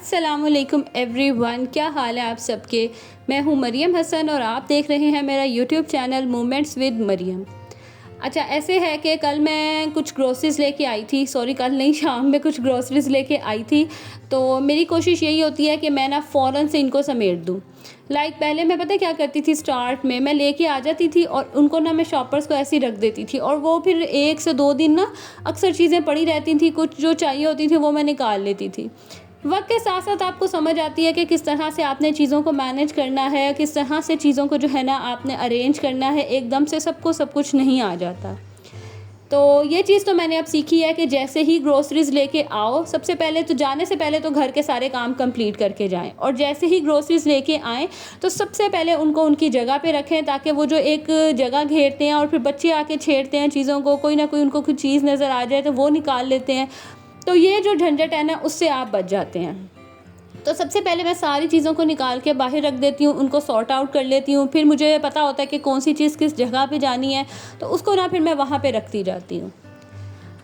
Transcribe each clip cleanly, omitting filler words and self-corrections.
अस्सलामुअलैकुम एवरीवन, क्या हाल है आप सबके। मैं हूँ मरियम हसन और आप देख रहे हैं मेरा YouTube channel Moments with Mariam. अच्छा, ऐसे है कि कल मैं कुछ ग्रोसरीज़ लेके आई थी, कल नहीं, शाम में कुछ ग्रोसरीज़ लेके आई थी। तो मेरी कोशिश यही होती है कि मैं ना फ़ौरन से इनको समेट दूँ। पहले मैं पता है क्या करती थी, स्टार्ट में मैं लेके आ जाती थी और उनको ना मैं शॉपर्स को ऐसे ही रख देती थी और वो फिर 1 से 2 दिन ना अक्सर चीज़ें पड़ी रहती थी, कुछ जो चाहिए होती थी वो मैं निकाल लेती थी। वक्त के साथ साथ आपको समझ आती है कि किस तरह से आपने चीज़ों को मैनेज करना है, किस तरह से चीज़ों को जो है ना आपने अरेंज करना है। एकदम से सबको सब कुछ नहीं आ जाता। तो ये चीज़ तो मैंने अब सीखी है कि जैसे ही ग्रोसरीज़ लेके आओ, सबसे पहले तो जाने से पहले तो घर के सारे काम कंप्लीट करके जाएं, और जैसे ही ग्रोसरीज़ लेके आएँ तो सबसे पहले उनको उनकी जगह पे रखें, ताकि वो जो एक जगह घेरते हैं और फिर बच्चे आके छेड़ते हैं चीज़ों को, कोई ना कोई उनको कुछ चीज़ नज़र आ जाए तो वो निकाल लेते हैं। तो ये जो झंझट है ना, उससे आप बच जाते हैं। तो सबसे पहले मैं सारी चीज़ों को निकाल के बाहर रख देती हूँ, उनको सॉर्ट आउट कर लेती हूँ। फिर मुझे पता होता है कि कौन सी चीज़ किस जगह पे जानी है, तो उसको ना फिर मैं वहाँ पे रखती जाती हूँ।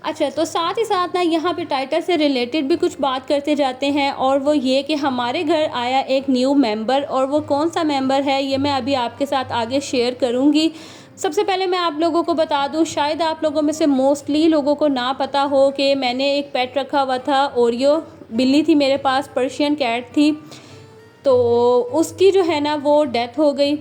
अच्छा, तो साथ ही साथ ना यहाँ पे टाइटल से रिलेटेड भी कुछ बात करते जाते हैं, और वो ये कि हमारे घर आया एक न्यू मेंबर, और वो कौन सा मेंबर है ये मैं अभी आपके साथ आगे शेयर करूँगी। सबसे पहले मैं आप लोगों को बता दूं, शायद आप लोगों में से मोस्टली लोगों को ना पता हो कि मैंने एक पेट रखा हुआ था, ओरियो बिल्ली थी मेरे पास, पर्शियन कैट थी। तो उसकी जो है ना वो डेथ हो गई,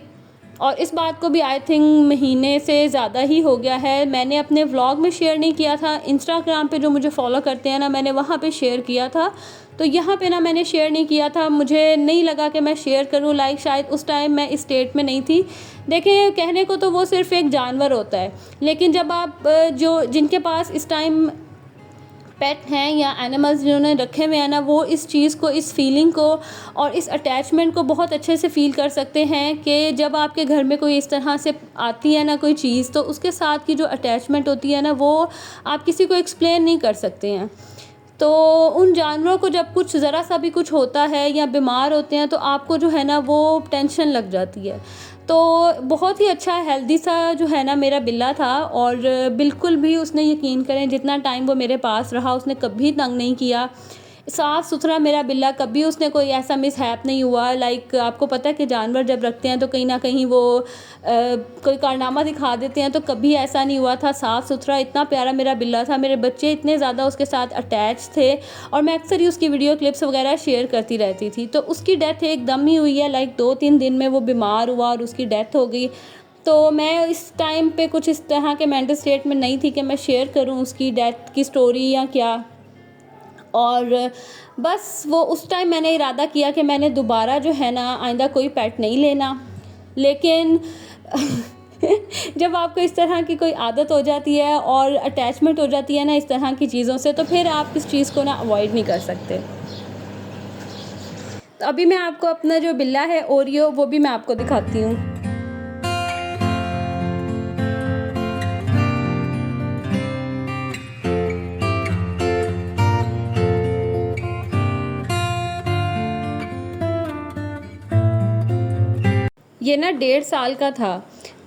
और इस बात को भी आई थिंक महीने से ज़्यादा ही हो गया है। मैंने अपने व्लॉग में शेयर नहीं किया था, इंस्टाग्राम पे जो मुझे फॉलो करते हैं ना, मैंने वहाँ पे शेयर किया था। तो यहाँ पे ना मैंने शेयर नहीं किया था, मुझे नहीं लगा कि मैं शेयर करूँ, शायद उस टाइम मैं इस स्टेट में नहीं थी। देखिए, कहने को तो वो सिर्फ़ एक जानवर होता है, लेकिन जब आप जिनके पास इस टाइम पेट हैं या एनिमल्स जिन्होंने रखे हुए हैं ना, वो इस चीज़ को, इस फीलिंग को और इस अटैचमेंट को बहुत अच्छे से फ़ील कर सकते हैं कि जब आपके घर में कोई इस तरह से आती है ना कोई चीज़, तो उसके साथ की जो अटैचमेंट होती है ना, वो आप किसी को एक्सप्लेन नहीं कर सकते हैं। तो उन जानवरों को जब कुछ ज़रा सा भी कुछ होता है या बीमार होते हैं, तो आपको जो है ना वो टेंशन लग जाती है। तो बहुत ही अच्छा हेल्दी सा जो है ना मेरा बिल्ला था, और बिल्कुल भी उसने, यकीन करें, जितना टाइम वो मेरे पास रहा उसने कभी तंग नहीं किया। साफ़ सुथरा मेरा बिल्ला, कभी उसने कोई ऐसा मिसहैप नहीं हुआ। आपको पता है कि जानवर जब रखते हैं तो कहीं ना कहीं वो कोई कारनामा दिखा देते हैं, तो कभी ऐसा नहीं हुआ था। साफ़ सुथरा इतना प्यारा मेरा बिल्ला था, मेरे बच्चे इतने ज़्यादा उसके साथ अटैच थे, और मैं अक्सर ही उसकी वीडियो क्लिप्स वगैरह शेयर करती रहती थी। तो उसकी डेथ एकदम ही हुई है, 2-3 दिन में वो बीमार हुआ और उसकी डेथ हो गई। तो मैं इस टाइम पे कुछ इस तरह के मेंटल स्टेट में नहीं थी कि मैं शेयर करूं उसकी डेथ की स्टोरी या क्या। और बस वो उस टाइम मैंने इरादा किया कि मैंने दोबारा जो है ना आइंदा कोई पेट नहीं लेना। लेकिन जब आपको इस तरह की कोई आदत हो जाती है और अटैचमेंट हो जाती है ना इस तरह की चीज़ों से, तो फिर आप इस चीज़ को ना अवॉइड नहीं कर सकते। तो अभी मैं आपको अपना जो बिल्ला है ओरियो, वो भी मैं आपको दिखाती हूँ। ये ना 1.5 साल का था,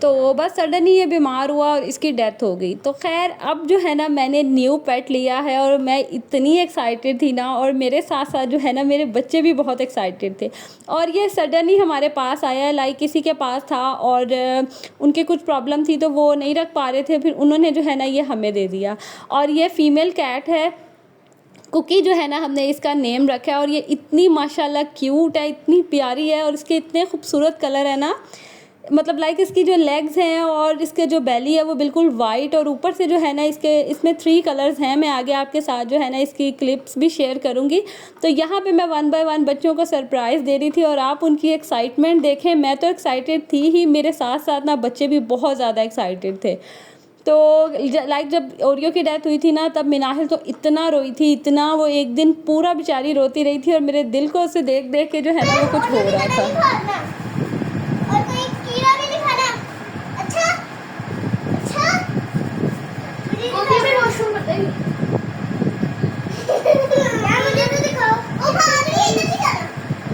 तो बस सडन ही ये बीमार हुआ और इसकी डेथ हो गई। तो खैर, अब जो है ना मैंने न्यू पेट लिया है, और मैं इतनी एक्साइटेड थी ना, और मेरे साथ साथ जो है ना मेरे बच्चे भी बहुत एक्साइटेड थे। और ये सडन ही हमारे पास आया, किसी के पास था और उनके कुछ प्रॉब्लम थी तो वो नहीं रख पा रहे थे, फिर उन्होंने जो है ना ये हमें दे दिया। और ये फ़ीमेल कैट है, कुकी जो है ना, हमने इसका नेम रखा है। और ये इतनी माशाल्लाह क्यूट है, इतनी प्यारी है, और इसके इतने खूबसूरत कलर है ना, मतलब इसकी जो लेग्स हैं और इसके जो बेली है वो बिल्कुल वाइट, और ऊपर से जो है ना इसमें 3 कलर्स हैं। मैं आगे आपके साथ जो है ना इसकी क्लिप्स भी शेयर करूँगी। तो यहाँ पे मैं 1 बाय 1 बच्चों को सरप्राइज़ दे रही थी, और आप उनकी एक्साइटमेंट देखें। मैं तो एक्साइटेड थी ही, मेरे साथ साथ ना बच्चे भी बहुत ज़्यादा एक्साइटेड थे। तो जब ओरियो की डेथ हुई थी ना, तब मिनाहिल तो इतना रोई थी, इतना, वो एक दिन पूरा बेचारी रोती रही थी, और मेरे दिल को उसे देख देख के जो है ना वो कुछ हो रहा था। और कोई कीड़ा भी नहीं खाना। अच्छा अच्छा, ओके, मैं वॉशरूम बताइए। यार मुझे तो दिखाओ। ओ खा रही है, इधर नहीं खाना।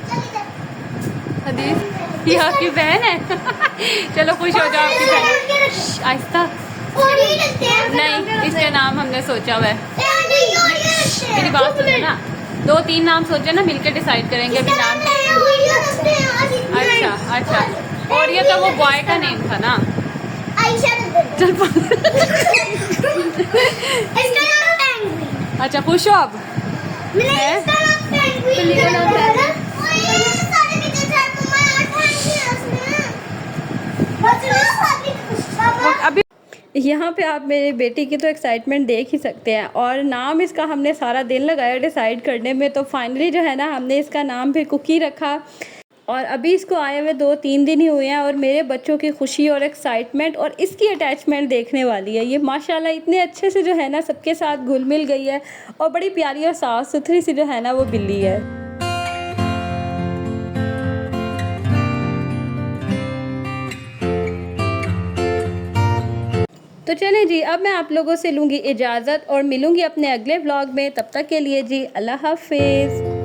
चल इधर। हदीस, ये आपकी बहन है। चलो खुश हो जाओ, आपकी बहन। आहिस्ता नहीं, इसका नाम हमने सोचा हुआ है। मेरी बात सुनो ना, 2-3 नाम सोचे ना, मिलकर डिसाइड करेंगे अभी नाम। अच्छा अच्छा, और ये तो वो बॉय का नेम था ना। चल अच्छा, खुश हो अब? अभी यहाँ पे आप मेरी बेटी की तो एक्साइटमेंट देख ही सकते हैं, और नाम इसका हमने सारा दिन लगाया डिसाइड करने में, तो फाइनली जो है ना हमने इसका नाम फिर कुकी रखा। और अभी इसको आए हुए 2-3 दिन ही हुए हैं, और मेरे बच्चों की खुशी और एक्साइटमेंट और इसकी अटैचमेंट देखने वाली है। ये माशाल्लाह इतने अच्छे से जो है ना सबके साथ घुल मिल गई है, और बड़ी प्यारी और साफ़ सुथरी सी जो है ना वो बिल्ली है। तो चलें जी, अब मैं आप लोगों से लूँगी इजाज़त और मिलूँगी अपने अगले व्लॉग में। तब तक के लिए जी अल्लाह हाफिज़।